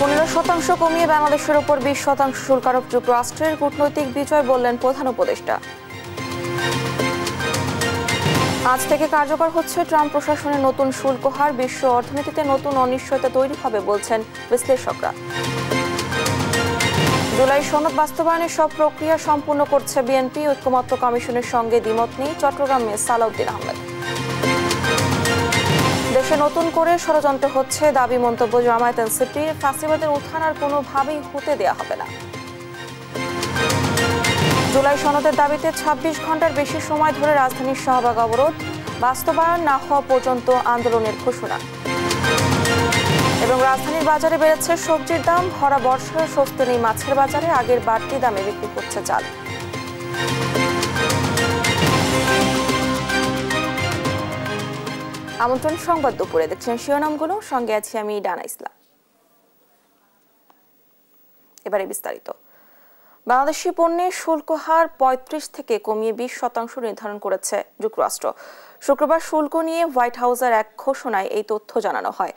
15% কমিয়ে বাংলাদেশের উপর 20% শুল্ক আরোপ যুক্তরাষ্ট্রের কূটনৈতিক বিজয় বললেন প্রধান উপদেষ্টা। আজ থেকে কার্যকর হচ্ছে ট্রাম্প প্রশাসনের নতুন শুল্ক হার, বিশ্ব অর্থনীতিতে নতুন অনিশ্চয়তা তৈরি হবে বলছেন বিশ্লেষকরা। জুলাই সনদ বাস্তবায়নের সব প্রক্রিয়া সম্পূর্ণ করছে বিএনপি, ঐক্যমত্য কমিশনের সঙ্গে দ্বিমত নেই চট্টগ্রামে সালাউদ্দিন আহমেদ। দেশে নতুন করে ষড়যন্ত্র হচ্ছে, দাবি মন্তব্য জামায়াত এনসিপির, ফাঁসিবাদের উত্থান আর কোনোভাবেই হতে দেয়া হবে না। জুলাই সনদের দাবিতে 26 ঘন্টার বেশি সময় ধরে রাজধানীর শাহবাগ অবরোধ, বাস্তবায়ন না হওয়া পর্যন্ত আন্দোলনের ঘোষণা। এবং রাজধানীর বাজারে বেড়েছে সবজির দাম, ভরা বর্ষায় স্বস্তি নেই মাছের বাজারে, আগের বাড়তি দামে বিক্রি করছে চাল। আমন্ত্রণ সংবাদ দুপুরে, দেখছেন শিরোনামগুলো, সঙ্গে আছি আমি ডানা ইসলাম। এবারে বিস্তারিত। বাংলাদেশি পণ্যের শুল্ক হার 35 থেকে কমিয়ে 20% নির্ধারণ করেছে যুক্তরাষ্ট্র। শুক্রবার শুল্ক নিয়ে হোয়াইট হাউসের এক ঘোষণায় এই তথ্য জানানো হয়।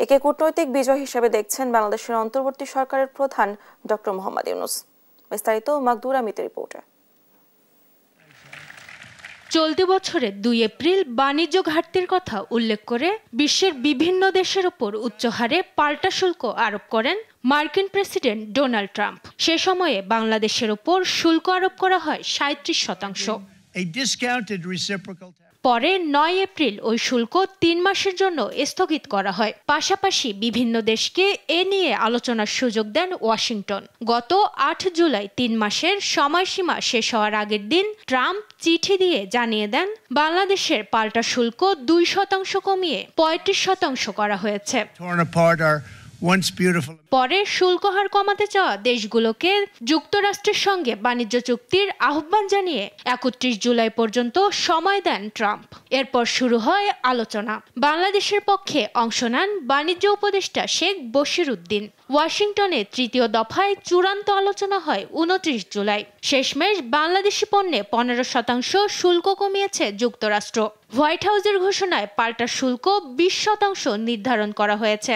একে কূটনৈতিক বিজয় হিসেবে দেখছেন বাংলাদেশের অন্তর্বর্তী সরকারের প্রধান ডক্টর মোহাম্মদ ইউনূস। বিস্তারিত মাকদুরা মিতের রিপোর্টে। চলতি বছরের 2 এপ্রিল বাণিজ্য ঘাটতির কথা উল্লেখ করে বিশ্বের বিভিন্ন দেশের উপর উচ্চ হারে পাল্টা শুল্ক আরোপ করেন মার্কিন প্রেসিডেন্ট ডোনাল্ড ট্রাম্প। সে সময়ে বাংলাদেশের উপর শুল্ক আরোপ করা হয় 37%। পরে 9 এপ্রিল ওই শুল্ক 3 মাসের জন্য স্থগিত করা হয়। পাশাপাশি বিভিন্ন দেশকে এ নিয়ে আলোচনার সুযোগ দেন ওয়াশিংটন। গত 8 জুলাই 3 মাসের সময়সীমা শেষ হওয়ার আগের দিন ট্রাম্প চিঠি দিয়ে জানিয়ে দেন বাংলাদেশের পাল্টা শুল্ক 2% কমিয়ে 35% করা হয়েছে। পরে শুল্ক হার কমাতে চাওয়া দেশগুলোকে যুক্তরাষ্ট্রের সঙ্গে বাণিজ্য চুক্তির আহ্বান জানিয়ে 31 জুলাই পর্যন্ত সময় দেন ট্রাম্প। এরপর শুরু হয় আলোচনা। বাংলাদেশের পক্ষে অংশ নেন বাণিজ্য উপদেষ্টা শেখ বশির উদ্দিন। ওয়াশিংটনে তৃতীয় দফায় চূড়ান্ত আলোচনা হয় 29 জুলাই। শেষমেশ বাংলাদেশি পণ্যে 15% শুল্ক কমিয়েছে যুক্তরাষ্ট্র। হোয়াইট হাউসের ঘোষণায় পাল্টা শুল্ক 20% নির্ধারণ করা হয়েছে।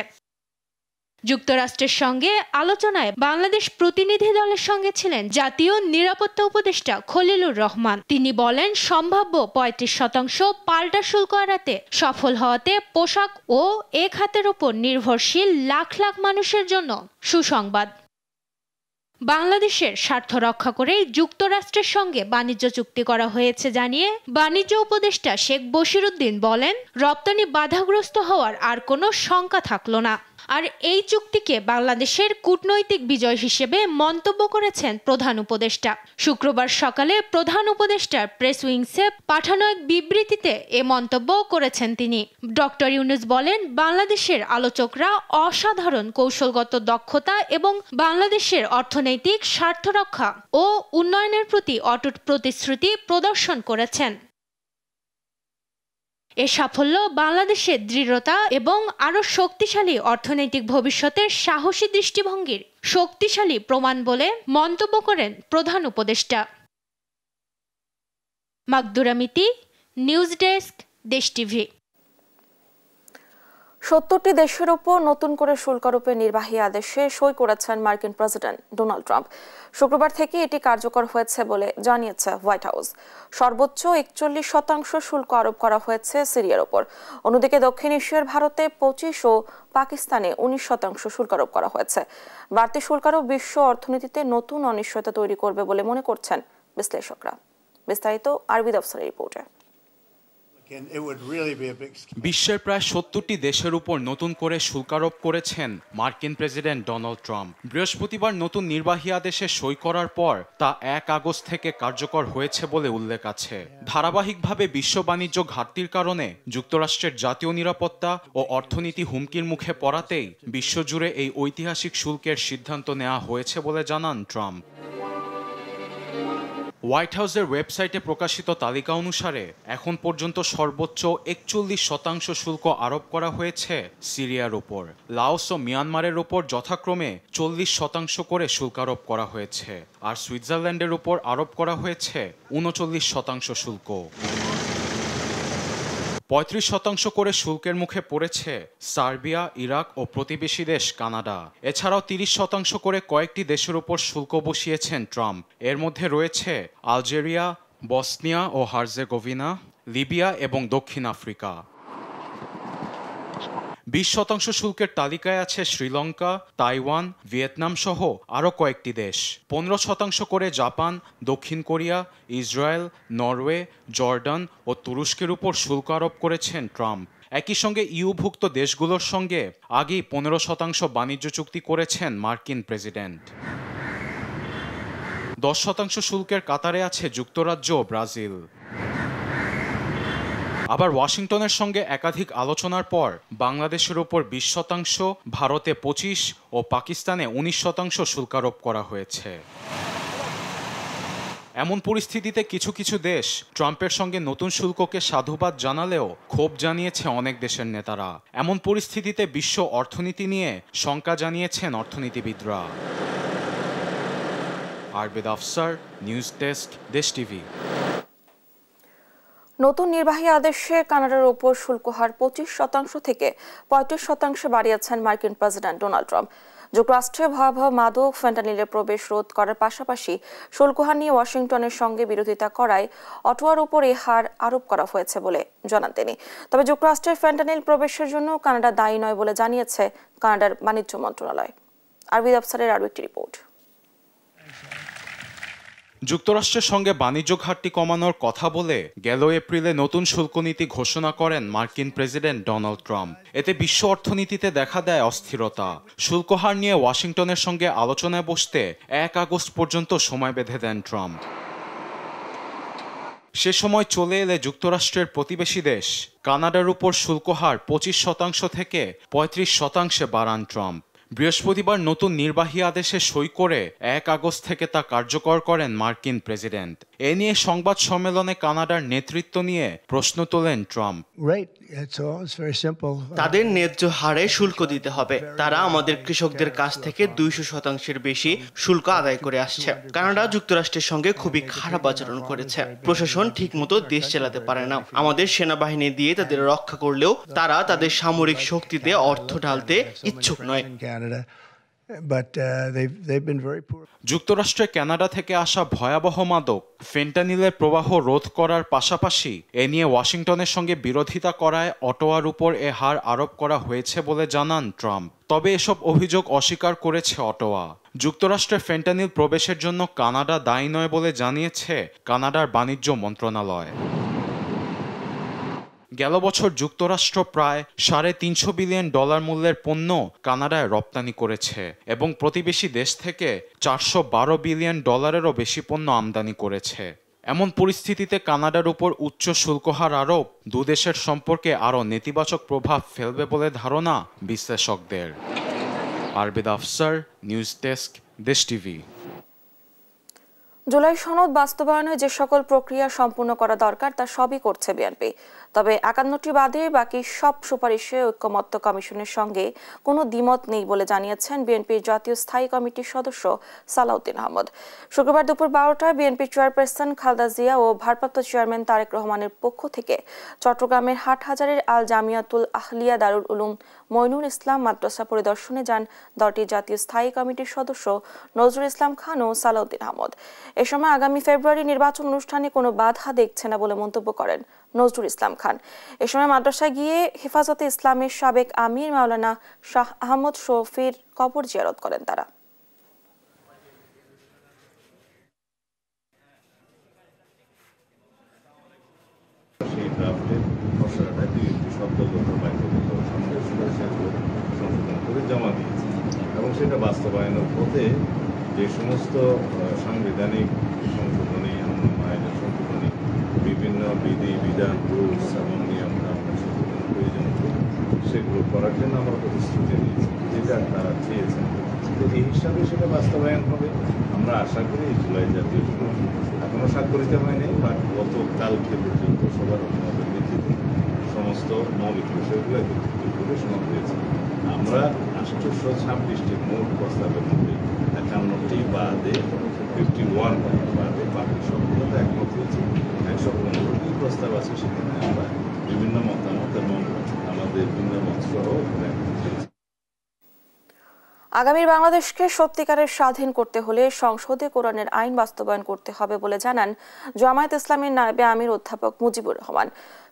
যুক্তরাষ্ট্রের সঙ্গে আলোচনায় বাংলাদেশ প্রতিনিধি দলের সঙ্গে ছিলেন জাতীয় নিরাপত্তা উপদেষ্টা খলিলুর রহমান। তিনি বলেন, সম্ভাব্য 35% পাল্টা শুল্ক এড়াতে সফল হওয়াতে পোশাক ও এ খাতের উপর নির্ভরশীল লাখ লাখ মানুষের জন্য সুসংবাদ। বাংলাদেশের স্বার্থ রক্ষা করেই যুক্তরাষ্ট্রের সঙ্গে বাণিজ্য চুক্তি করা হয়েছে জানিয়ে বাণিজ্য উপদেষ্টা শেখ বশির উদ্দিন বলেন, রপ্তানি বাধাগ্রস্ত হওয়ার আর কোনো শঙ্কা থাকলো না। আর এই চুক্তিকে বাংলাদেশের কূটনৈতিক বিজয় হিসেবে মন্তব্য করেছেন প্রধান উপদেষ্টা। শুক্রবার সকালে প্রধান উপদেষ্টার প্রেস উইংসে পাঠানো এক বিবৃতিতে এ মন্তব্য করেছেন তিনি। ডক্টর ইউনূস বলেন, বাংলাদেশের আলোচকরা অসাধারণ কৌশলগত দক্ষতা এবং বাংলাদেশের অর্থনৈতিক স্বার্থ রক্ষা ও উন্নয়নের প্রতি অটুট প্রতিশ্রুতি প্রদর্শন করেছেন। এ সাফল্য বাংলাদেশের দৃঢ়তা এবং আরও শক্তিশালী অর্থনৈতিক ভবিষ্যতের সাহসী দৃষ্টিভঙ্গির শক্তিশালী প্রমাণ বলে মন্তব্য করেন প্রধান উপদেষ্টা। মাকদুরা মিতি, নিউজ ডেস্ক, দেশ টিভি। 70টি দেশের উপর নতুন করে শুল্ক আরোপের নির্বাহী আদেশে সই করেছেন মার্কিন প্রেসিডেন্ট ডোনাল্ড ট্রাম্প। শুক্রবার থেকে এটি কার্যকর হয়েছে বলে জানিয়েছে হোয়াইট হাউস। সর্বোচ্চ 41% শুল্ক আরোপ করা হয়েছে সিরিয়ার উপর। অন্যদিকে দক্ষিণ এশিয়ার ভারতে 25 ও পাকিস্তানে 19% শুল্ক আরোপ করা হয়েছে। বাড়তি শুল্ক আরোপ বিশ্ব অর্থনীতিতে নতুন অনিশ্চয়তা তৈরি করবে বলে মনে করছেন বিশ্লেষকরা। বিস্তারিত আরবিদ আফসারের রিপোর্টে। বিশ্বের প্রায় 70টি দেশের উপর নতুন করে শুল্ক আরোপ করেছেন মার্কিন প্রেসিডেন্ট ডোনাল্ড ট্রাম্প। বৃহস্পতিবার নতুন নির্বাহী আদেশে সই করার পর তা 1 আগস্ট থেকে কার্যকর হয়েছে বলে উল্লেখ আছে। ধারাবাহিকভাবে বিশ্ব বাণিজ্য ঘাটতির কারণে যুক্তরাষ্ট্রের জাতীয় নিরাপত্তা ও অর্থনীতি হুমকির মুখে পড়াতেই বিশ্বজুড়ে এই ঐতিহাসিক শুল্কের সিদ্ধান্ত নেওয়া হয়েছে বলে জানান ট্রাম্প। হোয়াইট হাউসের ওয়েবসাইটে প্রকাশিত তালিকা অনুসারে এখন পর্যন্ত সর্বোচ্চ 41% শুল্ক আরোপ করা হয়েছে সিরিয়ার ওপর। লাওস ও মিয়ানমারের ওপর যথাক্রমে 40% করে শুল্ক আরোপ করা হয়েছে, আর সুইজারল্যান্ডের উপর আরোপ করা হয়েছে 39% শুল্ক। 35% করে শুল্কের মুখে পড়েছে সার্বিয়া, ইরাক ও প্রতিবেশী দেশ কানাডা। এছাড়াও 30% করে কয়েকটি দেশের উপর শুল্ক বসিয়েছেন ট্রাম্প। এর মধ্যে রয়েছে আলজেরিয়া, বসনিয়া ও হার্জেগোভিনা, লিবিয়া এবং দক্ষিণ আফ্রিকা। 20% শুল্কের তালিকায় আছে শ্রীলঙ্কা, তাইওয়ান, ভিয়েতনাম সহ আরও কয়েকটি দেশ। 15% করে জাপান, দক্ষিণ কোরিয়া, ইসরায়েল, নরওয়ে, জর্ডান ও তুরস্কের উপর শুল্ক আরোপ করেছেন ট্রাম্প। একই সঙ্গে ইউভুক্ত দেশগুলোর সঙ্গে আগেই 15% বাণিজ্য চুক্তি করেছেন মার্কিন প্রেসিডেন্ট। 10% শুল্কের কাতারে আছে যুক্তরাজ্য ও ব্রাজিল। আবার ওয়াশিংটনের সঙ্গে একাধিক আলোচনার পর বাংলাদেশের উপর 20%, ভারতে 25% ও পাকিস্তানে 19% শুল্ক আরোপ করা হয়েছে। এমন পরিস্থিতিতে কিছু কিছু দেশ ট্রাম্পের সঙ্গে নতুন শুল্ককে সাধুবাদ জানালেও ক্ষোভ জানিয়েছে অনেক দেশের নেতারা। এমন পরিস্থিতিতে বিশ্ব অর্থনীতি নিয়ে শঙ্কা জানিয়েছেন অর্থনীতিবিদরা। আরবেদ আফসার, নিউজ ডেস্ক, দেশ টিভি। নতুন নির্বাহী আদেশে কানাডার উপর শুল্ক হার 25% থেকে 35% বাড়িয়েছেন মার্কিন প্রেসিডেন্ট ডোনাল্ড ট্রাম্প। যুক্তরাষ্ট্রে ভয়াবহ মাদক ফেন্টানিলের প্রবেশ রোধ করার পাশাপাশি শুল্ক হার নিয়ে ওয়াশিংটনের সঙ্গে বিরোধিতা করায় অটোয়ার উপর এই হার আরোপ করা হয়েছে বলে জানান তিনি। তবে যুক্তরাষ্ট্রের ফেন্টানিল প্রবেশের জন্য কানাডা দায়ী নয় বলে জানিয়েছে কানাডার বাণিজ্য মন্ত্রণালয়। আরবিদ আফসারের আরও একটি রিপোর্ট। যুক্তরাষ্ট্রের সঙ্গে বাণিজ্য ঘাটতি কমানোর কথা বলে গেল এপ্রিলে নতুন শুল্ক নীতি ঘোষণা করেন মার্কিন প্রেসিডেন্ট ডোনাল্ড ট্রাম্প। এতে বিশ্ব অর্থনীতিতে দেখা দেয় অস্থিরতা। শুল্ক হার নিয়ে ওয়াশিংটনের সঙ্গে আলোচনায় বসতে 1 আগস্ট পর্যন্ত সময় বেঁধে দেন ট্রাম্প। সে সময় চলে এলে যুক্তরাষ্ট্রের প্রতিবেশী দেশ কানাডার উপর শুল্ক হার 25% থেকে 35% বাড়ান ট্রাম্প। বৃহস্পতিবার নতুন নির্বাহী আদেশে সই করে 1 আগস্ট থেকে তা কার্যকর করেন মার্কিন প্রেসিডেন্ট। এ নিয়ে সংবাদ সম্মেলনে কানাডার নেতৃত্ব নিয়ে প্রশ্ন তোলেন ট্রাম্প। তাদের ন্যায্য হারে শুল্ক দিতে হবে। তারা আমাদের কৃষকদের কাছ থেকে 200% বেশি শুল্ক আদায় করে আসছে। কানাডা যুক্তরাষ্ট্রের সঙ্গে খুবই খারাপ আচরণ করেছে। প্রশাসন ঠিকমতো দেশ চালাতে পারে না। আমাদের সেনাবাহিনী দিয়ে তাদের রক্ষা করলেও তারা তাদের সামরিক শক্তিতে অর্থ ঢালতে ইচ্ছুক নয়। যুক্তরাষ্ট্রে কানাডা থেকে আসা ভয়াবহ মাদক ফেন্টানিলের প্রবাহ রোধ করার পাশাপাশি এ নিয়ে ওয়াশিংটনের সঙ্গে বিরোধিতা করায় অটোয়ার উপর এ হার আরোপ করা হয়েছে বলে জানান ট্রাম্প। তবে এসব অভিযোগ অস্বীকার করেছে অটোয়া। যুক্তরাষ্ট্রে ফেন্টানিল প্রবেশের জন্য কানাডা দায়ী নয় বলে জানিয়েছে কানাডার বাণিজ্য মন্ত্রণালয়। গেল বছর যুক্তরাষ্ট্র প্রায় $350 বিলিয়ন মূল্যের পণ্য কানাডায় রপ্তানি করেছে এবং প্রতিবেশী দেশ থেকে $412 বিলিয়ন বেশি পণ্য আমদানি করেছে। এমন পরিস্থিতিতে কানাডার উপর উচ্চ শুল্ক হার আরোপ দুদেশের সম্পর্কে আরও নেতিবাচক প্রভাব ফেলবে বলে ধারণা বিশ্লেষকদের। আরবেদ আফসার, নিউজ ডেস্ক, দেশ টিভি। জুলাই সনদ বাস্তবায়নে যে সকল প্রক্রিয়া সম্পূর্ণ করা দরকার তা সবই করছে বিএনপি। তবে 51টি বাদে বাকি সব সুপারিশে ঐক্যমত্য কমিশনের সঙ্গে কোনো দ্বিমত নেই বলে জানিয়েছেন বিএনপির জাতীয় স্থায়ী কমিটির সদস্য সালাউদ্দিন আহমদ। শুক্রবার দুপুর 12টায় বিএনপি চেয়ারপারসন খালেদা জিয়া ও ভারপ্রাপ্ত চেয়ারম্যান তারেক রহমানের পক্ষ থেকে চট্টগ্রামের হাটহাজারীর আল জামিয়াতুল আহলিয়া দারুল উলুম মইনুল ইসলাম মাদ্রাসা পরিদর্শনে যান দলটির জাতীয় স্থায়ী কমিটির সদস্য নজরুল ইসলাম খান ও সালাউদ্দিন আহমদ। এ সময় আগামী ফেব্রুয়ারি নির্বাচন অনুষ্ঠানে কোনো বাধা দেখছে না বলে মন্তব্য করেন নজরুল ইসলাম খান। এ সময় মাদ্রাসায় গিয়ে হেফাজতে ইসলামের সাবেক আমির মাওলানা শাহ আহমদ শফির কবর জিয়ারত করেন তারা। এবং সেটা বাস্তবায়নের পথে যে সমস্ত সাংবিধানিক সংশোধনী, আইনের সংশোধনী, বিভিন্ন বিধি বিধান, রুলস এবং নিয়ম কানুনের সংশোধনের প্রয়োজন সেগুলো করার জন্য আমরা প্রতিশ্রুতি দিয়েছি, যেটা তারা চেয়েছেন। তো এই হিসাবে সেটা বাস্তবায়ন হবে। আমরা আশা করি জুলাই জাতীয় সনদ এখনও স্বাক্ষরিত হয়নি, বাট গতকালকে পর্যন্ত সবার অভিমতের ভিত্তিতে সমস্ত মৌলিক বিষয়গুলো একত্রিত করে সমাপ্ত হয়েছে। আমরা 826টি মোট প্রস্তাবের মধ্যে 51টি বাদে 51 বাদে বাকি সবগুলোতে একমত হয়েছে। 115টি প্রস্তাব আছে, সেখানে আমরা বিভিন্ন মতামত এবং আমাদের ভিন্ন মত সহ আগামীর বাংলাদেশকে সত্যিকারের স্বাধীন করতে হলে সংসদে কোরআনের আইন বাস্তবায়ন করতে হবে বলে জানান জামায়াত ইসলামীর নায়েবে আমির অধ্যাপক মুজিবুর রহমান।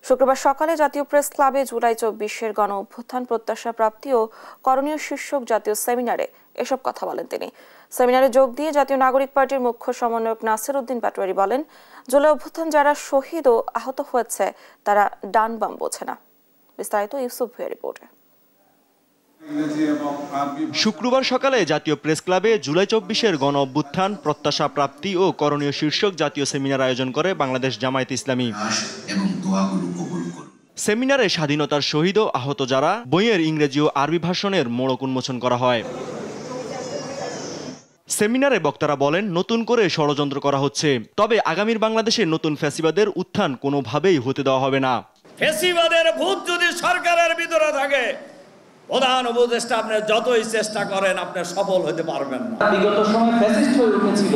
শুক্রবার সকালে জাতীয় প্রেস ক্লাবে জুলাই ২৪-এর গণ অভ্যুত্থান প্রত্যাশা প্রাপ্তি ও করণীয় শীর্ষক জাতীয় সেমিনারে এসব কথা বলেন তিনি। সেমিনারে যোগ দিয়ে জাতীয় নাগরিক পার্টির মুখ্য সমন্বয়ক নাসির উদ্দিন পাটোয়ারি বলেন, জুলাই অভ্যুত্থান যারা শহীদ ও আহত হয়েছে তারা ডান বাম বোঝে না। বিস্তারিত ইউসুফ ভুঁইয়ার রিপোর্টে। শুক্রবার সকালে জাতীয় প্রেস ক্লাবে জুলাই ২৪-এর গণ অভ্যুত্থান প্রত্যাশা প্রাপ্তি ও করণীয় শীর্ষক জাতীয় সেমিনার আয়োজন করে বাংলাদেশ জামায়াত ইসলামী। সেমিনারে স্বাধীনতার শহীদ ও আহত যারা বইয়ের ইংরেজি ও আরবি ভাষণের মোড়ক উন্মোচন করা হয়। সেমিনারে বক্তারা বলেন, নতুন করে ষড়যন্ত্র করা হচ্ছে, তবে আগামীর বাংলাদেশে নতুন ফ্যাসিবাদের উত্থান কোনোভাবেই হতে দেওয়া হবে না। ফ্যাসিবাদের ভূত যদি সরকারের ভিতরে থাকে, প্রধান উপদেষ্টা আপনি যতই চেষ্টা করেন আপনি সফল হতে পারবেন না। বিগত সময় ফ্যাসিস্ট হয়ে উঠেছিল,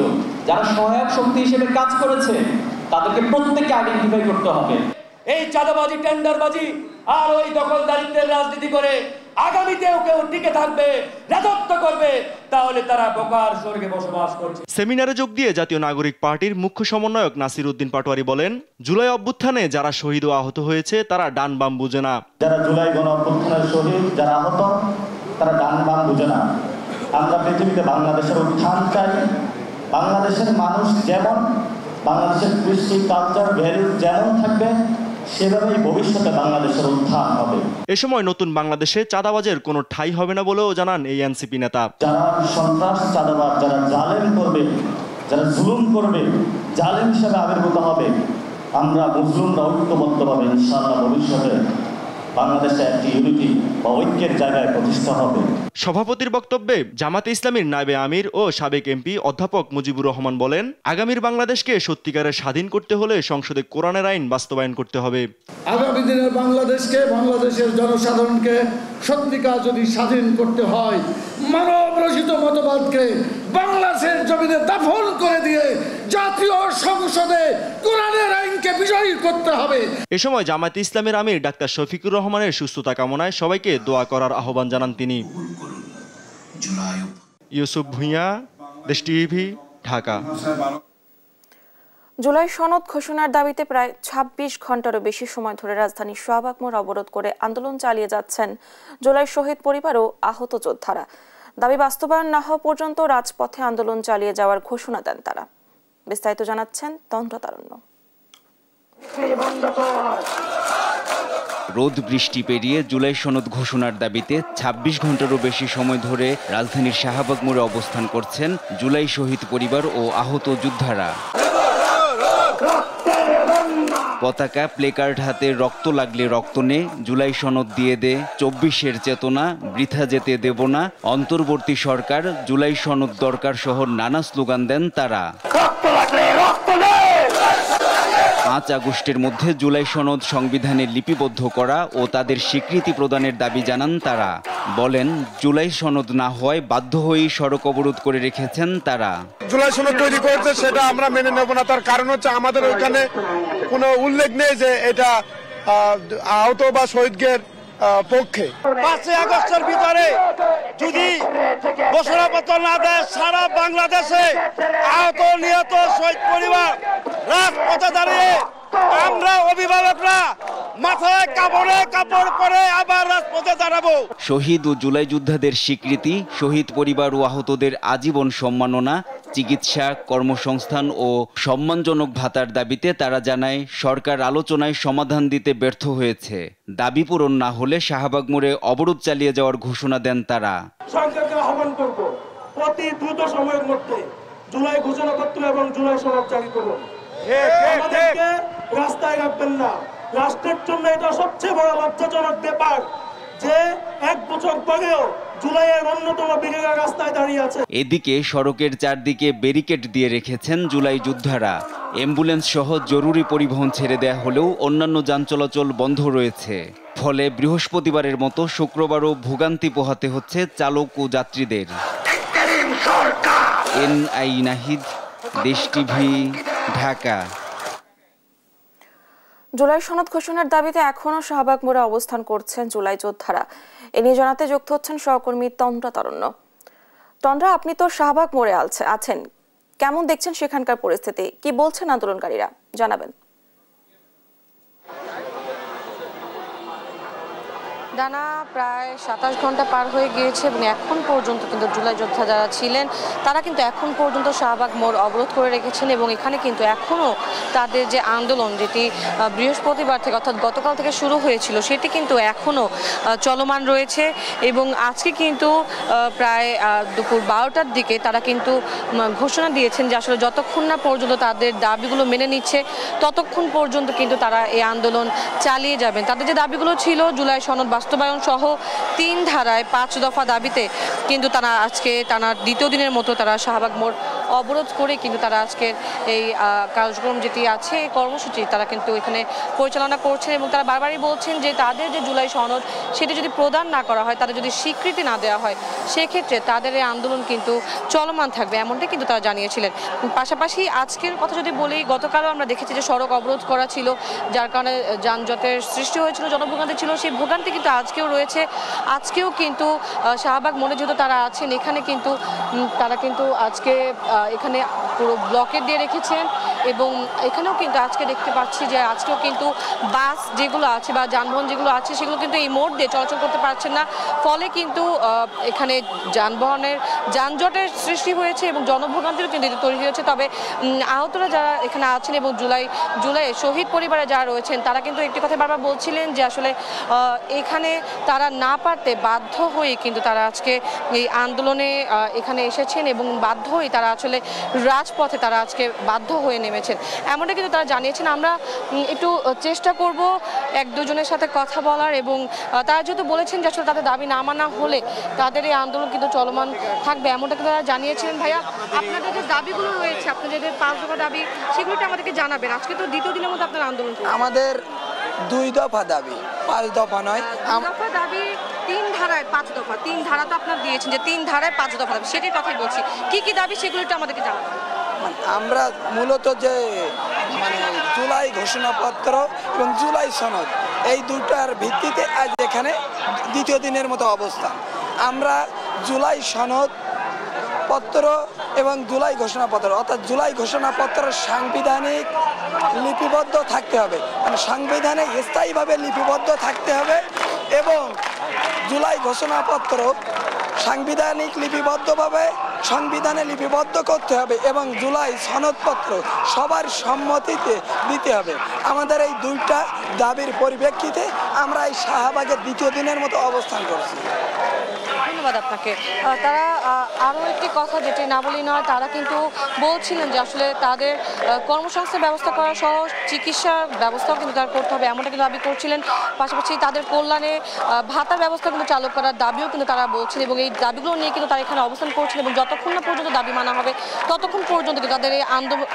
যারা সহায়ক শক্তি হিসেবে কাজ করেছে তাদেরকে প্রত্যেককে আইডেন্টিফাই করতে হবে। এই চাঁদাবাজি, টেন্ডারবাজি আর ওই দখলদারিত্বের রাজনীতি করে আগামীতেও কেউ টিকে থাকবে, রাজত্ব করবে, তাহলে তারা বোকার স্বর্গে বসবাস করছে। সেমিনারে যোগ দিয়ে জাতীয় নাগরিক পার্টির মুখ্য সমন্বয়ক নাসির উদ্দিন পাটোয়ারি বলেন, জুলাই অভ্যুত্থানে যারা শহীদ ও আহত হয়েছে তারা ডান বাম বুঝে না। যারা জুলাই গণ অভ্যুত্থানের শহীদ, যারা আহত, তারা ডান বাম বুঝে না। আমরা পৃথিবীতে বাংলাদেশের উত্থান চাই। বাংলাদেশের মানুষ যেমন, বাংলাদেশের কৃষ্টি, কালচার, ভ্যালু যেমন থাকবে, সেভাবেই ভবিষ্যতে বাংলাদেশের উত্থান হবে। এ সময় নতুন বাংলাদেশে চাঁদাবাজের কোনো ঠাঁই হবে না বলেও জানান এই এনসিপি নেতা। যারা সন্ত্রাস, চাঁদাবাজ, যারা জালেম করবে, যারা জুলুম করবে, জালেম হিসেবে আবির্ভূত হবে, আমরা মুসলিমরা ঐক্যবদ্ধভাবে ইনশাআল্লাহ ভবিষ্যতে বাংলাদেশে একটি ইউনিটি বা ঐক্যের জায়গায় প্রতিষ্ঠা হবে। সভাপতির বক্তব্যে জামাতে ইসলামীর নায়েবে আমির ও সাবেক এমপি অধ্যাপক মুজিবুর রহমান বলেন, আগামীর বাংলাদেশকে সত্যিকারের স্বাধীন করতে হলে সংসদে কোরআনের আইন বাস্তবায়ন করতে হবে। আগামী দিনের বাংলাদেশকে, বাংলাদেশের জনসাধারণকে সত্যিকার যদি স্বাধীন করতে হয়, মানব রচিত মতবাদকে বাংলাদেশের জমিনে দাফন করে দিয়ে জাতীয় সংসদে কোরআনের আইনকে বিজয়ী করতে হবে। এ সময় জামাতে ইসলামের আমির ডাক্তার শফিকুর রহমানের সুস্থতা কামনায় সবাইকে দোয়া করার আহ্বান জানান তিনি। ইউসুফ ভুঁইয়া, দেশ টিভি, ঢাকা। জুলাই সনদ ঘোষণার দাবিতে প্রায় ২৬ ঘন্টারও বেশি সময় ধরে রাজধানীর শাহবাগ মোড় অবরোধ করে আন্দোলন চালিয়ে যাচ্ছেন জুলাই শহীদ পরিবার ও আহত যোদ্ধারা। দাবি বাস্তবায়ন না হওয়া পর্যন্ত রাজপথে আন্দোলন চালিয়ে যাওয়ার ঘোষণা দেন তারা। বিস্তারিত জানাচ্ছেন তন্ত্রতারণ্য। রোদ বৃষ্টি পেরিয়ে জুলাই সনদ ঘোষণার দাবিতে ২৬ ঘন্টারও বেশি সময় ধরে রাজধানীর শাহবাগ মোড়ে অবস্থান করছেন জুলাই শহীদ পরিবার ও আহত যোদ্ধারা। পতাকা, প্লেকার্ড হাতে রক্ত লাগলে রক্ত নে, জুলাই সনদ দিয়ে দে, ২৪-এর চেতনা বৃথা যেতে দেব না, অন্তর্বর্তী সরকার, জুলাই সনদ দরকার সহ নানা স্লোগান দেন তারা। ৫ আগস্টের মধ্যে জুলাই সনদ সংবিধানে লিপিবদ্ধ করা ও তাদের স্বীকৃতি প্রদানের দাবি জানান তারা। বলেন, জুলাই সনদ না হওয়ায় বাধ্য হয়েই সড়ক অবরোধ করে রেখেছেন তারা। জুলাই সনদ তৈরি করেছে সেটা আমরা মেনে নেব না। তার কারণ হচ্ছে আমাদের ওইখানে কোনো উল্লেখ নেই যে এটা আহত বা শহীদদের পক্ষে। ৫ আগস্টের ভিতরে যদি ঘোষণাপত্র না দেয়, সারা বাংলাদেশে আহত নিহত শহীদ পরিবার রাজপথে দাঁড়িয়ে আমরা অভিভাবকরা মাথায় কাপড় পরে আবার রাজপথে দাঁড়াবো। শহীদ ও জুলাই যোদ্ধাদের স্বীকৃতি, শহীদ পরিবার ও আহতদের আজীবন সম্মাননা, চিকিৎসা, কর্মসংস্থান ও সম্মানজনক ভাতার দাবিতে তারা জানায় সরকার আলোচনায় সমাধান দিতে ব্যর্থ হয়েছে। দাবি পূরণ না হলে শাহবাগ মোড়ে অবরোধ চালিয়ে যাওয়ার ঘোষণা দেন তারা। সরকারকে আহ্বান করব, অতি দ্রুত সময়ের মধ্যে জুলাই ঘোষণা করতে এবং জুলাই সনদ জারি করুন। আমাদেরকে রাস্তায় রাখবেন না। রাষ্ট্রের জন্য এটা সবচেয়ে বড় লজ্জাজনক ব্যাপার যে ১ বছর পরেও জুলাইয়ের অন্যতম বিরোধীরা রাস্তায় দাঁড়িয়ে আছে। এদিকে সড়কের চারদিকে ব্যারিকেড দিয়ে রেখেছেন জুলাই যোদ্ধারা। অ্যাম্বুলেন্স সহ জরুরি পরিবহন ছেড়ে দেয়া হলেও অন্যান্য যান চলাচল বন্ধ রয়েছে। ফলে বৃহস্পতিবারের মতো শুক্রবারও ভোগান্তি পোহাতে হচ্ছে চালক ও যাত্রীদের। এনআই নাহিদ, দেশ টিভি, ঢাকা। জুলাই সনদ ঘোষণার দাবিতে এখনও শাহবাগ মোড়ে অবস্থান করছেন জুলাই যোদ্ধারা। এ নিয়ে জানাতে যুক্ত হচ্ছেন সহকর্মী তন্দ্রা তারুণ্য। তন্দ্রা, আপনি তো শাহবাগ মোড়ে আছেন, কেমন দেখছেন সেখানকার পরিস্থিতি? কি বলছেন আন্দোলনকারীরা, জানাবেন। ডানা প্রায় 27 ঘন্টা পার হয়ে গিয়েছে এবং এখন পর্যন্ত কিন্তু জুলাই যোদ্ধা যারা ছিলেন তারা কিন্তু এখন পর্যন্ত শাহবাগ মোড় অবরোধ করে রেখেছেন এবং এখানে কিন্তু এখনও তাদের যে আন্দোলন, যেটি বৃহস্পতিবার থেকে অর্থাৎ গতকাল থেকে শুরু হয়েছিল, সেটি কিন্তু এখনও চলমান রয়েছে। এবং আজকে কিন্তু প্রায় দুপুর 12টার দিকে তারা কিন্তু ঘোষণা দিয়েছেন যে আসলে যতক্ষণ না পর্যন্ত তাদের দাবিগুলো মেনে নিচ্ছে ততক্ষণ পর্যন্ত কিন্তু তারা এই আন্দোলন চালিয়ে যাবেন। তাদের যে দাবিগুলো ছিল জুলাই সনদ বাস্তবায়ন সহ 3 ধারায় 5 দফা দাবিতে কিন্তু তারা আজকে টানা দ্বিতীয় দিনের মতো তারা শাহবাগ মোড় অবরোধ করে কিন্তু তারা আজকের এই কার্যক্রম যেটি আছে এই কর্মসূচি তারা কিন্তু এখানে পরিচালনা করছেন এবং তারা বারবারই বলছেন যে তাদের যে জুলাই সনদ সেটি যদি প্রদান না করা হয়, তাদের যদি স্বীকৃতি না দেওয়া হয়, সেক্ষেত্রে তাদের এই আন্দোলন কিন্তু চলমান থাকবে, এমনটাই কিন্তু তারা জানিয়েছিলেন। পাশাপাশি আজকের কথা যদি বলি, গতকালও আমরা দেখেছি যে সড়ক অবরোধ করা ছিল, যার কারণে যানজটের সৃষ্টি হয়েছিল, জনভোগান্তি ছিল, সেই ভোগান্তি কিন্তু আজকেও রয়েছে। আজকেও কিন্তু শাহবাগ মোড়ে যেহেতু তারা আছেন, এখানে কিন্তু তারা কিন্তু আজকে এখানে পুরো ব্লকেট দিয়ে রেখেছেন এবং এখানেও কিন্তু আজকে দেখতে পাচ্ছি যে আজকেও কিন্তু বাস যেগুলো আছে বা যানবাহন যেগুলো আছে সেগুলো কিন্তু এই মোড় দিয়ে চলাচল করতে পারছেন না, ফলে কিন্তু এখানে যানবাহনের যানজটের সৃষ্টি হয়েছে এবং জনভোগান্তিরও কিন্তু তৈরি হয়েছে। তবে আহতরা যারা এখানে আছেন এবং জুলাই শহীদ পরিবারে যারা রয়েছেন তারা কিন্তু একটি কথা বারবার বলছিলেন যে আসলে এখানে তারা না পারতে বাধ্য হয়ে কিন্তু তারা আজকে এই আন্দোলনে এখানে এসেছেন এবং বাধ্য হয়ে তারা আসলে রাজপথে তারা আজকে বাধ্য হয়ে নেমেছেন, এমনটা কিন্তু তারা জানিয়েছেন। আমরা একটু চেষ্টা করব এক দুজনের সাথে কথা বলার এবং তারা যেহেতু বলেছেন যে আসলে তাদের দাবি না মানা হলে তাদের এই আন্দোলন কিন্তু চলমান থাকবে, এমনটা কিন্তু তারা জানিয়েছিলেন। ভাইয়া, আপনাদের যে দাবিগুলো রয়েছে, আপনাদের যে 5 দফা দাবি, সেগুলোটা আমাদেরকে জানাবেন। আজকে তো দ্বিতীয় দিনের মধ্যে আপনার আন্দোলন আমাদের 2 দফা দাবি, 5 দফা নয়। 2 দফা দাবি 3 ধারায় 5 দফা, 3 ধারা তো আপনার দিয়েছেন যে 3 ধারায় 5 দফা দাবি, সেটাই কথাই বলছি। কি কি দাবি সেগুলো একটু আমাদেরকে জানাবেন। আমরা মূলত যে জুলাই ঘোষণাপত্র এবং জুলাই সনদ এই দুটার ভিত্তিতে আজ এখানে দ্বিতীয় দিনের মতো অবস্থান। আমরা জুলাই সনদ পত্র এবং জুলাই ঘোষণাপত্র অর্থাৎ জুলাই ঘোষণাপত্র সাংবিধানিক লিপিবদ্ধ থাকতে হবে, মানে সংবিধানে স্থায়ীভাবে লিপিবদ্ধ থাকতে হবে এবং জুলাই ঘোষণাপত্র সাংবিধানিক লিপিবদ্ধভাবে সংবিধানে লিপিবদ্ধ করতে হবে এবং জুলাই সনদপত্র সবার সম্মতিতে দিতে হবে। আমাদের এই 2টা দাবির পরিপ্রেক্ষিতে আমরা এই শাহবাগের দ্বিতীয় দিনের মতো অবস্থান করছি। ধন্যবাদ আপনাকে। তারা আরও একটি কথা যেটি না বলি নয়, তারা কিন্তু বলছিলেন যে আসলে তাদের কর্মসংস্থান ব্যবস্থা করা সহ চিকিৎসা ব্যবস্থাও কিন্তু তারা করতে হবে, এমনটা কিন্তু দাবি করছিলেন। পাশাপাশি তাদের কল্যাণে ভাতার ব্যবস্থা কিন্তু চালু করার দাবিও কিন্তু তারা বলছেন এবং এই দাবিগুলো নিয়ে কিন্তু তারা এখানে অবস্থান করছেন এবং যতক্ষণ না পর্যন্ত দাবি মানা হবে ততক্ষণ পর্যন্ত কিন্তু তাদের এই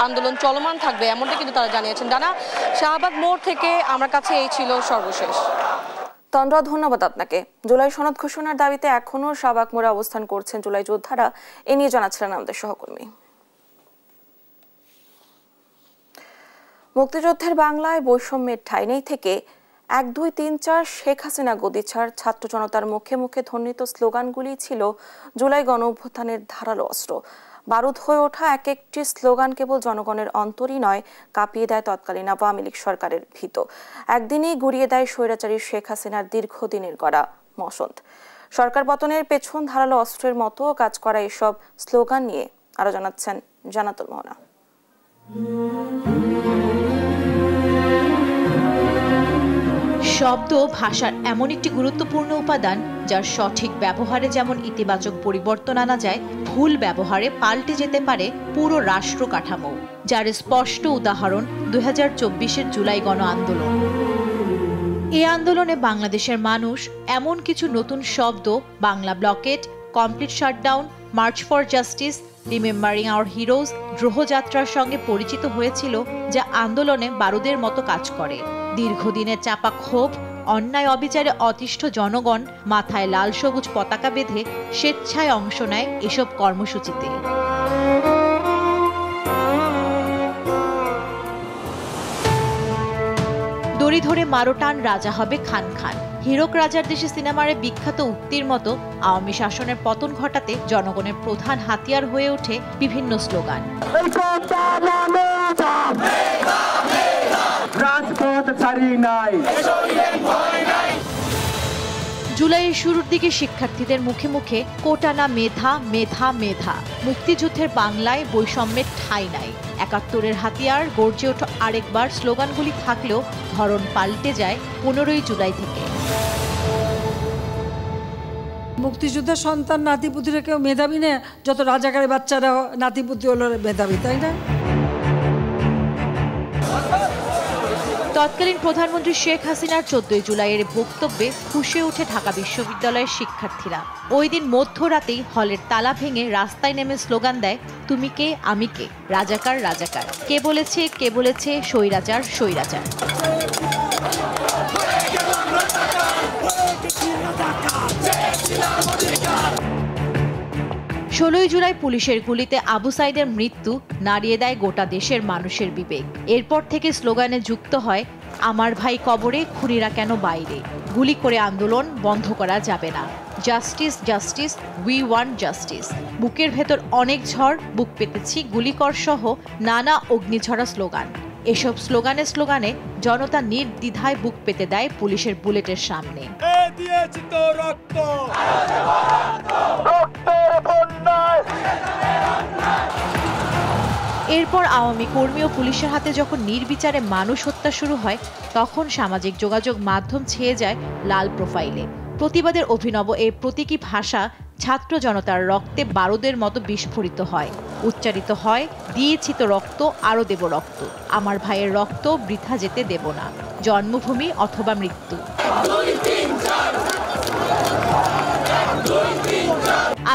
আন্দোলন চলমান থাকবে, এমনটা কিন্তু তারা জানিয়েছেন। ডানা, শাহবাগ মোড় থেকে আমার কাছে এই ছিল সর্বশেষ। তন্দ্রা, ধন্যবাদ আপনাকে। জুলাই সনদ ঘোষণার দাবিতে এখনও শাহবাগ মোড়ে অবস্থান করছেন জুলাই যোদ্ধারা, এ নিয়ে জানাচ্ছিলেন আমাদের সহকর্মী। মুক্তিযুদ্ধের বাংলায় বৈষম্যের ঠাঁই নেই থেকে 1, 2, 3, 4 শেখ হাসিনা গদি ছাড় ছাত্র জনতার মুখে মুখে ধ্বনিত স্লোগানগুলি ছিল জুলাই গণ অভ্যুত্থানের ধারালো অস্ত্র। বারুদ হয়ে ওঠা এক একটি স্লোগান কেবল জনগণের অন্তরই নয়, কাঁপিয়ে দেয় তৎকালীন আওয়ামী লীগ সরকারের ভিত। একদিনেই গুড়িয়ে দেয় স্বৈরাচারী শেখ হাসিনার দীর্ঘদিনের গড়া মসনদ। সরকার পতনের পেছন ধারালো অস্ত্রের মতো কাজ করা এসব স্লোগান নিয়ে আরো জানাচ্ছেন জানাতুল মোহনা। শব্দ ভাষার এমন একটি গুরুত্বপূর্ণ উপাদান যার সঠিক ব্যবহারে যেমন ইতিবাচক পরিবর্তন আনা যায়, ভুল ব্যবহারে পাল্টে যেতে পারে পুরো রাষ্ট্র কাঠামো, যার স্পষ্ট উদাহরণ 2024-এর জুলাই গণ আন্দোলন। এই আন্দোলনে বাংলাদেশের মানুষ এমন কিছু নতুন শব্দ, Bangla blockade, complete shutdown, march for justice, remembering our heroes, গ্রহযাত্রার সঙ্গে পরিচিত হয়েছিল, যা আন্দোলনে বারুদের মতো কাজ করে। দীর্ঘদিনের চাপা ক্ষোভ, অন্যায় অবিচারে অতিষ্ঠ জনগণ মাথায় লাল সবুজ পতাকা বেঁধে স্বেচ্ছায় অংশ নেয় এসব কর্মসূচিতে। দড়ি ধরে মারো টান রাজা হবে খান খান। হীরক রাজার দেশে সিনেমারে বিখ্যাত উক্তির মতো আওয়ামী শাসনের পতন ঘটাতে জনগণের প্রধান হাতিয়ার হয়ে ওঠে বিভিন্ন স্লোগান। জুলাইয়ের শুরুর দিকে শিক্ষার্থীদের মুখে মুখে কোটা না মেধা, মেধা মেধা। মুক্তিযুদ্ধের বাংলায় বৈষম্যের ঠাঁই নাই। ৭১-এর হাতিয়ার গর্জে ওঠে আরেকবার। স্লোগানগুলি থাকলেও ধরন পাল্টে যায় ১৫ই জুলাই থেকে। মুক্তিযুদ্ধের সন্তান নাতিপুতিরা কেউ মেধাবী না, যত রাজাকারের বাচ্চারা নাতিপুতি হলো মেধাবী, তাই না? তৎকালীন প্রধানমন্ত্রী শেখ হাসিনার ১৪ই জুলাইয়ের বক্তব্যে ফুঁসে ওঠে ঢাকা বিশ্ববিদ্যালয়ের শিক্ষার্থীরা। ওই দিন মধ্যরাতেই হলের তালা ভেঙে রাস্তায় নেমে স্লোগান দেয়, তুমি কে আমি কে, রাজাকার রাজাকার। কে বলেছে স্বৈরাচার স্বৈরাচার। ১৬ই জুলাই পুলিশের গুলিতে আবু সাইদের মৃত্যু নাড়িয়ে দেয় গোটা দেশের মানুষের বিবেক। এরপর থেকে স্লোগানে যুক্ত হয়, আমার ভাই কবরে, খুনিরা কেন বাইরে। গুলি করে আন্দোলন বন্ধ করা যাবে না। Justice justice, we want justice. বুকের ভেতর অনেক ঝড়, বুক পেতেছি গুলিকর সহ নানা অগ্নিঝরা স্লোগান। এসব স্লোগানে জনতা নির্দ্বিধায় বুক পেতে দেয় পুলিশের বুলেটের সামনে। এরপর আওয়ামী কর্মী ও পুলিশের হাতে যখন নির্বিচারে মানুষ হত্যা শুরু হয়, তখন সামাজিক যোগাযোগ মাধ্যম ছেয়ে যায় লাল প্রোফাইলে। প্রতিবাদের অভিনব এই প্রতীকী ভাষা ছাত্র জনতার রক্তে বারুদের মতো বিস্ফোরিত হয়। উচ্চারিত হয়, দিয়েছি তো রক্ত, আরও দেব রক্ত। আমার ভাইয়ের রক্ত বৃথা যেতে দেব না। জন্মভূমি অথবা মৃত্যু।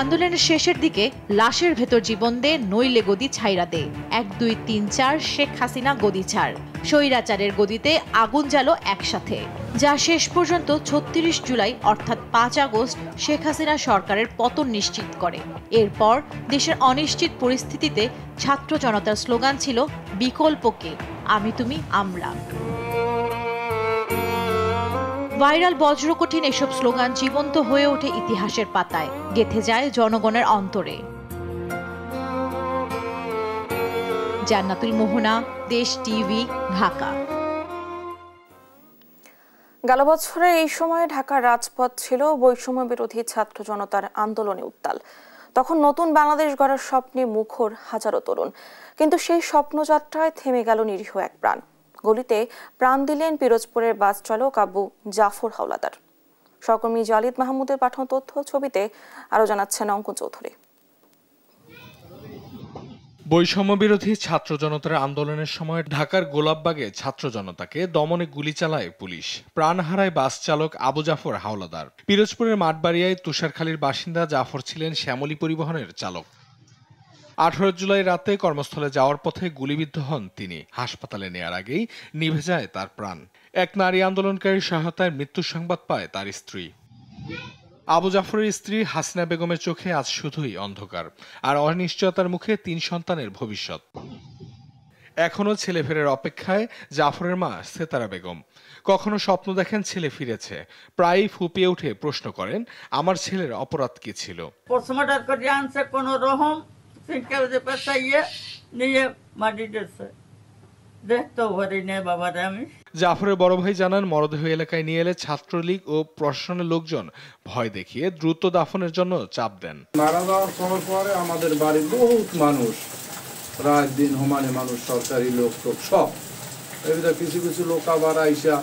আন্দোলনের শেষের দিকে লাশের ভেতর জীবন দে, নইলে গদি ছাইরা দে। ১ ২ ৩ ৪ শেখ হাসিনা গদি ছাড়। স্বৈরাচারের গদিতে আগুন জ্বালো একসাথে। যা শেষ পর্যন্ত ৩৬ জুলাই অর্থাৎ ৫ আগস্ট শেখ হাসিনা সরকারের পতন নিশ্চিত করে। এরপর দেশের অনিশ্চিত পরিস্থিতিতে ছাত্র জনতার স্লোগান ছিল, বিকল্পকে আমি তুমি আমরা। ভাইরাল বজ্রকঠিন এসব স্লোগান জীবন্ত হয়ে ওঠে ইতিহাসের পাতায়, গেঁথে যায় জনগণের অন্তরে। জান্নাতুল মোহনা, দেশ টিভি, ঢাকা। গেল বছরে এই সময়ে ঢাকার রাজপথ ছিল বৈষম্য বিরোধী ছাত্র জনতার আন্দোলনে উত্তাল। তখন নতুন বাংলাদেশ গড়ার স্বপ্নে মুখর হাজারো তরুণ, কিন্তু সেই স্বপ্নযাত্রায় থেমে গেল নিরীহ এক প্রাণ। গলিতে প্রাণ দিলেন পিরোজপুরের বাস চালক আবু জাফর হাওলাদার। সহকর্মী জালিদ মাহমুদের পাঠানো তথ্য ছবিতে আরো জানাচ্ছেন অঙ্কন চৌধুরী। বৈষম্য বিরোধী ছাত্র জনতার আন্দোলনের সময় ঢাকার গোলাপবাগে ছাত্র জনতাকে দমনে গুলি চালায় পুলিশ। প্রাণ হারায় বাস চালক আবু জাফর হাওলাদার। পিরোজপুরের মাঠবাড়িয়ায় তুষারখালীর বাসিন্দা জাফর ছিলেন শ্যামলী পরিবহনের চালক। ১৮ জুলাই রাতে কর্মস্থলে যাওয়ার পথে গুলিবিদ্ধ হন তিনি। হাসপাতালে নেয়ার আগেই নিভে যায় তার প্রাণ। এক নারী আন্দোলনকারীর সহায়তায় মৃত্যুর সংবাদ পায় তার স্ত্রী। আবু জাফরের স্ত্রী হাসিনা বেগমের চোখে আজ শুধুই অন্ধকার, আর অনিশ্চয়তার মুখে ৩ সন্তানের ভবিষ্যৎ। এখনও ছেলে ফেরার অপেক্ষায় জাফরের মা সেতারা বেগম। কখনো স্বপ্ন দেখেন ছেলে ফিরেছে, প্রায়ই ফুপিয়ে উঠে প্রশ্ন করেন, আমার ছেলের অপরাধ কি ছিল? পোস্টমর্টম করে আনছে কোন রকম সিনকালে পেছাইয়ে নিয়ে মাটি দিয়েছে, দেখতেও পারি না বাবারে আমি। জাফরের বড় ভাই জানান, মরদেহ এলাকায় নিয়ে এলে ছাত্রলীগ ও প্রশাসনের লোকজন ভয় দেখিয়ে দ্রুত দাফনের জন্য চাপ দেন। মারা যাওয়ার পরে আমাদের বাড়ির বহুত মানুষ, রাত দিন হোমানে মানুষ, সরকারি লোক টোক সব, এবার কিছু কিছু লোক আবার আইসা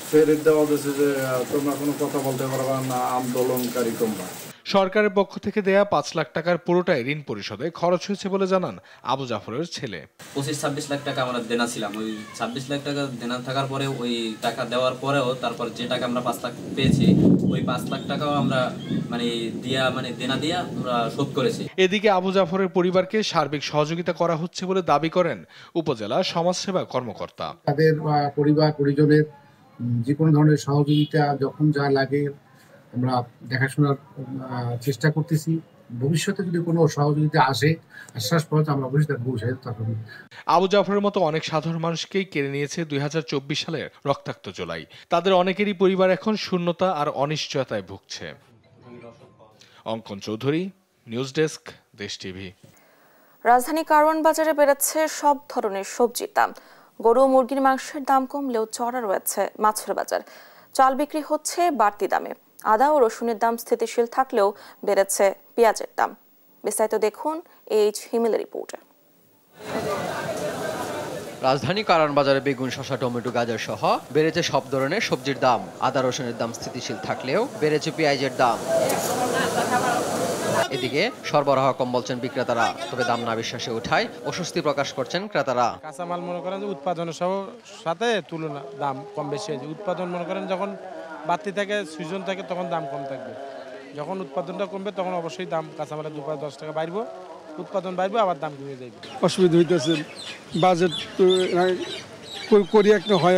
ফেরত দেওয়া দিয়েছে যে তোমরা কোনো কথা বলতে পারবা না, আন্দোলনকারী তোমরা। সরকারের পক্ষ থেকে দেয়া ৫ লাখ টাকার পুরোটাই ঋণ পরিশোধে খরচ হয়েছে বলে জানান আবু জাফরের ছেলে। ২৫-২৬ লাখ টাকা আমরা দেনা ছিলাম। ওই ২৬ লাখ টাকা দেনা থাকার পরে ওই টাকা দেওয়ার পরেও তারপর যে টাকা আমরা ৫ লাখ পেয়েছি, ওই ৫ লাখ টাকাও আমরা দেনা দিয়া আমরা শোধ করেছি। এদিকে আবু জাফরের পরিবারকে সার্বিক সহযোগিতা করা হচ্ছে বলে দাবি করেন উপজেলা সমাজসেবা কর্মকর্তা। তাদের পরিবার পরিজনের যে কোনো ধরনের সহযোগিতা যখন যা লাগে আমরা দেখাশোনার চেষ্টা করতেছি। ভবিষ্যতে যদি কোনো সহযোগিতা আসে আশ্বাস পাওয়া যায়, আমরা অবশ্যই তাকে উৎসাহিত থাকবো। আবু জাফরের মতো অনেক সাধারণ মানুষকেই কেড়ে নিয়েছে 2024 সালের রক্তাক্ত জুলাই। তাদের অনেকেরই পরিবার এখন শূন্যতা আর অনিশ্চয়তায় ভুগছে। অঙ্কন চৌধুরী, নিউজ ডেস্ক, দেশ টিভি। রাজধানী কারওয়ান বাজারে বেড়েছে সব ধরনের সবজির দাম। গরু মুরগির মাংসের দাম কমলেও চড়া রয়েছে মাছের বাজার। চাল বিক্রি হচ্ছে বাড়তি দামে। আদা ও রসুনের দাম স্থিতিশীল থাকলেও বেড়েছে পেঁয়াজের দাম। বিস্তারিত দেখুন এইচ হিমেলের রিপোর্টে। রাজধানী কারওয়ান বাজারে বেগুন, শসা, টমেটো, গাজর সহ বেড়েছে সব ধরনের সবজির দাম। আদা রসুনের দাম স্থিতিশীল থাকলেও বেড়েছে পেঁয়াজের দাম। এদিকে সরবরাহ কম বলছেন বিক্রেতারা, তবে দাম না বিশ্বাসে ওঠায় অস্বস্তি প্রকাশ করছেন ক্রেতারা। কাঁচামাল মনে করেন যে উৎপাদনের সাথে তুলনা দাম কম বেশি হয়েছে। উৎপাদন মনে করেন যখন বাড়তি থাকে, সিজন থাকে, তখন দাম কম থাকবে। যখন উৎপাদনটা কমবে তখন অবশ্যই দাম কাঁচামালের 2-10 টাকা বাড়বো, উৎপাদন বাড়বে, আবার দাম কমে যাবে। অসুবিধা হইতেছে, বাজেট করি একটা হয়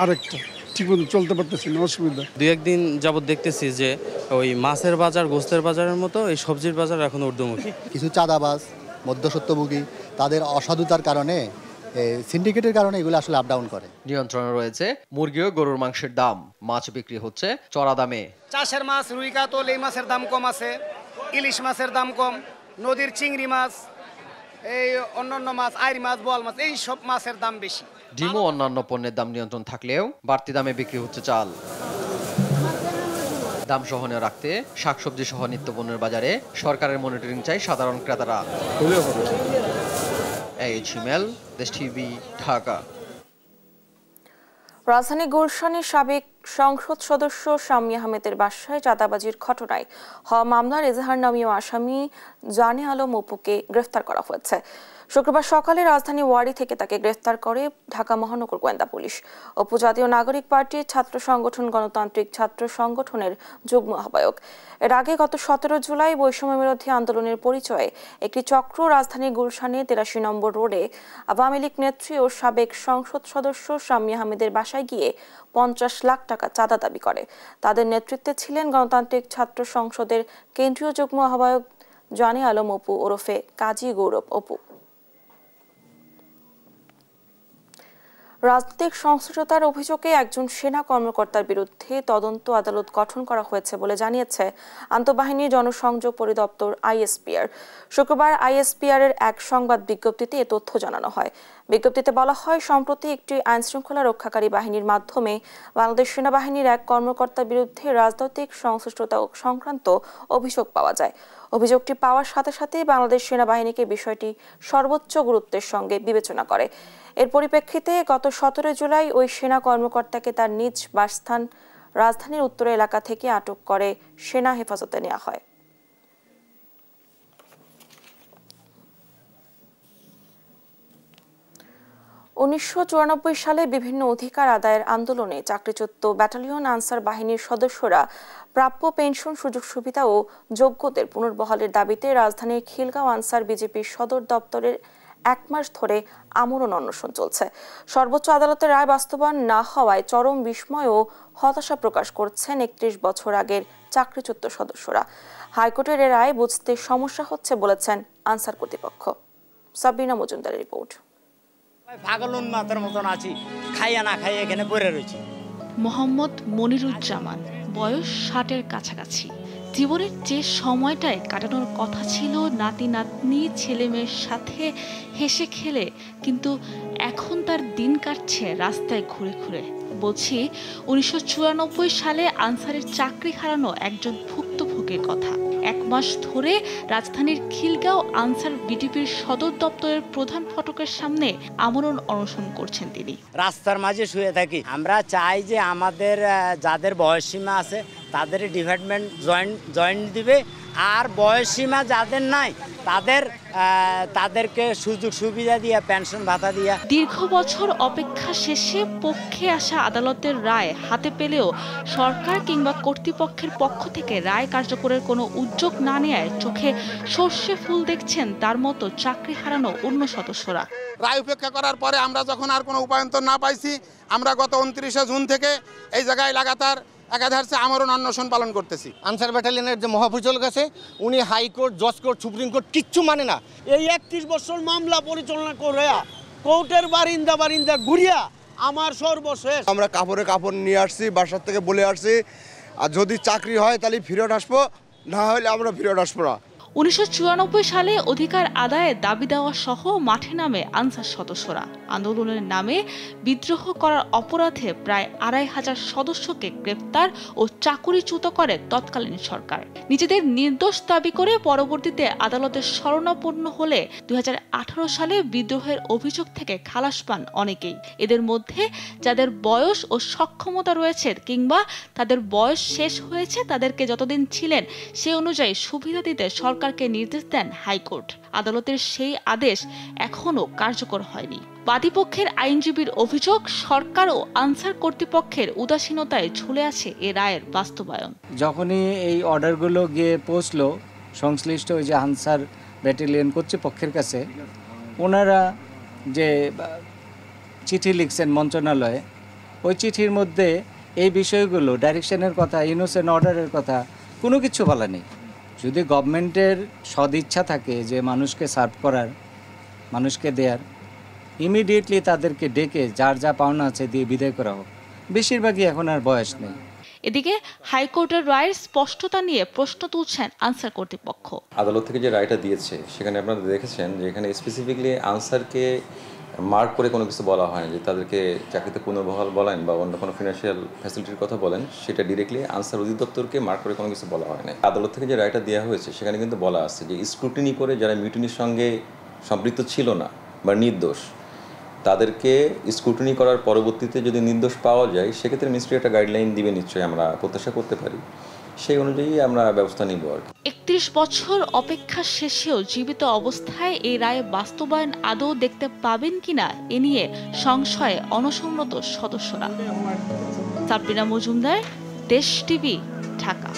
আরেকটা, ঠিক মতো চলতে পারতেছি না, অসুবিধা। 2-1 দিন যাবত দেখতেছি যে ওই মাছের বাজার, গোস্তের বাজারের মতো এই সবজির বাজার এখন ঊর্ধ্বমুখী। কিছু চাঁদাবাজ, মধ্যস্বত্বভোগী, তাদের অসাধুতার কারণে, সিন্ডিকেটের কারণে এগুলো আসলে আপ ডাউন করে। নিয়ন্ত্রণে রয়েছে মুরগি ও গরুর মাংসের দাম। মাছ বিক্রি হচ্ছে চড়া দামে। চাষের মাছ, রুই কাতল, এই মাছের দাম কম আছে, ইলিশ মাছের দাম কম, নদীর চিংড়ি মাছ, এই অন্যান্য মাছ, আইড় মাছ, বোয়াল মাছ, এই সব মাছের দাম বেশি। ডিম ও অন্যান্য পণ্যের দাম নিয়ন্ত্রণ থাকলেও বাড়তি দামে বিক্রি হচ্ছে চাল। দাম সহনীয় রাখতে শাকসবজি সহ নিত্য পণ্যের বাজারে সরকারের মনিটরিং চাই সাধারণ ক্রেতারা। এইচ হিমেল, দেশ টিভি, ঢাকা। রাজধানী গুলশানের সাবেক সংসদ সদস্য শাম্মী আহমেদের বাসায় চাঁদাবাজির ঘটনায় হওয়া মামলার এজাহারনামীয় আসামি জানে আলম অপুকে গ্রেফতার করা হয়েছে। শুক্রবার সকালে রাজধানী ওয়ারি থেকে তাকে গ্রেফতার করে ঢাকা মহানগর গোয়েন্দা পুলিশ। অপু জাতীয় নাগরিক পার্টির ছাত্র সংগঠন গণতান্ত্রিক ছাত্র সংগঠনের যুগ্ম আহ্বায়ক। এর আগে গত 17 জুলাই বৈষম্য বিরোধী আন্দোলনের পরিচয়ে একটি চক্র রাজধানী গুলশানে 83 নম্বর রোডে আওয়ামী লীগ নেত্রী ও সাবেক সংসদ সদস্য শাম্মী আহমেদের বাসায় গিয়ে 50 লাখ টাকা চাঁদা দাবি করে। তাদের নেতৃত্বে ছিলেন গণতান্ত্রিক ছাত্র সংসদের কেন্দ্রীয় যুগ্ম আহ্বায়ক জানে আলম অপু ওরফে কাজী গৌরব অপু। রাজনৈতিক সংশ্লিষ্টতার অভিযোগে একজন সেনা কর্মকর্তার বিরুদ্ধে তদন্ত আদালত গঠন করা হয়েছে বলে জানিয়েছে আন্তঃবাহিনী জনসংযোগ পরিদপ্তর আইএসপিআর। শুক্রবার আইএসপিআর এর এক সংবাদ বিজ্ঞপ্তিতে এ তথ্য জানানো হয়। বিজ্ঞপ্তিতে বলা হয়, সম্প্রতি একটি আইনশৃঙ্খলা রক্ষাকারী বাহিনীর মাধ্যমে বাংলাদেশ সেনাবাহিনীর এক কর্মকর্তার বিরুদ্ধে রাজনৈতিক সংশ্লিষ্টতা সংক্রান্ত অভিযোগ পাওয়া যায়। অভিযোগটি পাওয়ার সাথে সাথে বাংলাদেশ সেনাবাহিনীকে বিষয়টি সর্বোচ্চ গুরুত্বের সঙ্গে বিবেচনা করে। এর পরিপ্রেক্ষিতে গত 17 জুলাই ওই সেনা কর্মকর্তাকে তার নিজ বাসস্থান রাজধানীর উত্তর এলাকা থেকে আটক করে সেনা হেফাজতে নেওয়া হয়। উনিশশো সালে বিভিন্ন অধিকার আদায়ের আন্দোলনে চাকরিচ্যুত ব্যাটালিয়ন আনসার বাহিনীর সদস্যরা প্রাপ্য পেনশন, সুযোগ সুবিধা ও যোগ্যদের পুনর্বহালের দাবিতে রাজধানীর খিলগাঁও আনসার বিজেপির সদর দপ্তরের 1 মাস ধরে আমরণ অনশন চলছে। সর্বোচ্চ আদালতের রায় বাস্তবায়ন না হওয়ায় চরম বিস্ময় ও হতাশা প্রকাশ করছেন 31 বছর আগের চাকরিচ্যুত সদস্যরা। হাইকোর্টের এ রায় বুঝতে সমস্যা হচ্ছে বলেছেন আনসার কর্তৃপক্ষ। সাবিনা মজুমদারের রিপোর্ট। পাগল উন্মাতের মতন আছি, খাইয়া না খাইয়া এখানে পড়ে রয়েছি। মোহাম্মদ মনিরুজ্জামান, বয়স 60-এর কাছাকাছি। জীবনের যে সময়টায় কাটানোর কথা ছিল নাতি নাতনি ছেলে মেয়ের সাথে হেসে খেলে, কিন্তু এখন তার দিন কাটছে রাস্তায় ঘুরে ঘুরে। বলছি 1994 সালে আনসারের চাকরি হারানো একজন ভুক্তভোগীর কথা। 1 মাস ধরে রাজধানীর খিলগাঁও আনসার বিডিপির সদর দপ্তরের প্রধান ফটকের সামনে আমরণ অনশন করছেন তিনি। রাস্তার মাঝে শুয়ে থাকি। আমরা চাই যে আমাদের যাদের বয়সসীমা আছে তাদের ডিপার্টমেন্ট জয়েন্ট দিবে, আর বয়সসীমা যাদের নাই তাদেরকে সুযোগ সুবিধা দিয়ে পেনশন ভাতা দিয়া। দীর্ঘ বছর অপেক্ষা শেষে পক্ষে আসা আদালতের রায় হাতে পেলেও সরকার কিংবা কর্তৃপক্ষের পক্ষ থেকে রায় কার্যকরের কোনো উদ্যোগ না নেয়ায় চোখে সর্ষে ফুল দেখছেন তার মতো চাকরি হারানো অন্য সদস্যরা। রায় উপেক্ষা করার পরে আমরা যখন আর কোনো উপায়ন্তর না পাইছি, আমরা গত 29 জুন থেকে এই জায়গায় লাগাতার একাধারে আমারও অনশন পালন করতেছি। আনসার ব্যাটালিয়নের যে মহাপরিচালক আছে উনি হাইকোর্ট, জজ কোর্ট, সুপ্রিম কোর্ট কিচ্ছু মানে না। এই 31 বছর মামলা পরিচালনা করে কোর্টের বারিন্দা ঘুরিয়া আমার সর্বশেষ। আমরা কাপড় নিয়ে আসছি, বাসার থেকে বলে আসছি, আর যদি চাকরি হয় তাহলে ফেরত আসবো, না হলে আমরা ফেরত আসবো না। 1994 সালে অধিকার আদায়ের দাবি দেওয়া সহ মাঠে নামে আনসার সদস্যরা। আন্দোলনের নামে বিদ্রোহ করার অপরাধে প্রায় 2500 সদস্যকে গ্রেফতার ও চাকুরিচ্যুত করে তৎকালীন সরকার। নিজেদের নির্দোষ দাবি করে পরবর্তীতে আদালতের শরণাপন্ন হলে 2018 সালে বিদ্রোহের অভিযোগ থেকে খালাস পান অনেকেই। এদের মধ্যে যাদের বয়স ও সক্ষমতা রয়েছে কিংবা তাদের বয়স শেষ হয়েছে তাদেরকে যতদিন ছিলেন সে অনুযায়ী সুবিধা দিতে সরকারকে নির্দেশ দেন হাইকোর্ট। আদালতের সেই আদেশ এখনো কার্যকর হয়নি। বাদীপক্ষের আইনজীবীর অভিযোগ, সরকার ও আনসার কর্তৃপক্ষের উদাসীনতায় ঝুলে আছে এ রায়ের বাস্তবায়ন। যখনই এই অর্ডারগুলো গিয়ে পৌঁছলো সংশ্লিষ্ট ওই যে আনসার ব্যাটালিয়ন কর্তৃপক্ষের কাছে, ওনারা যে চিঠি লিখছেন মন্ত্রণালয়ে, ওই চিঠির মধ্যে এই বিষয়গুলো, ডাইরেকশনের কথা, ইনোসেন্ট অর্ডারের কথা কোনো কিছু বলা নেই। যদি গভর্নমেন্টের সদিচ্ছা থাকে যে মানুষকে সার্ভ করার, মানুষকে দেয়ার, ইমিডিয়েটলি তাদেরকে ডেকে যার যা পাওনা আছে দিয়ে বিদায় করা হোক। বেশিরভাগই এখন আর বয়স নেই। এদিকে হাইকোর্টের রায়ের স্পষ্টতা নিয়ে প্রশ্ন তুলছেন আনসার কর্তৃপক্ষ। আদালত থেকে যে রায়টা দিয়েছে সেখানে আপনারা দেখেছেন যে এখানে স্পেসিফিকলি আনসারকে মার্ক করে কোনো কিছু বলা হয় যে তাদেরকে চাকরিতে পুনর্বহাল বলেন বা অন্য কোনো ফিনান্সিয়াল ফ্যাসিলিটির কথা বলেন, সেটা ডিরেক্টলি আনসার অধিদপ্তরকে মার্ক করে কোনো কিছু বলা হয় না। আদালত থেকে যে রায়টা দেওয়া হয়েছে সেখানে কিন্তু বলা আছে যে স্ক্রুটিনি করে যারা মিউটিনির সঙ্গে সম্পৃক্ত ছিল না বা নির্দোষ, তাদেরকে স্ক্রুটিনি করার পরবর্তীতে যদি নির্দোষ পাওয়া যায় সেক্ষেত্রে মিনিস্ট্রি একটা গাইডলাইন দিবে, নিশ্চয়ই আমরা প্রত্যাশা করতে পারি, সেই অনুযায়ী আমরা ব্যবস্থা নিব আর কি। 31 বছর অপেক্ষা শেষেও জীবিত অবস্থায় এই রায় বাস্তবায়ন আদৌ দেখতে পাবেন কিনা এ নিয়ে সংশয়ে অনশনরত সদস্যরা। সাবরিনা মজুমদার, দেশ টিভি, ঢাকা।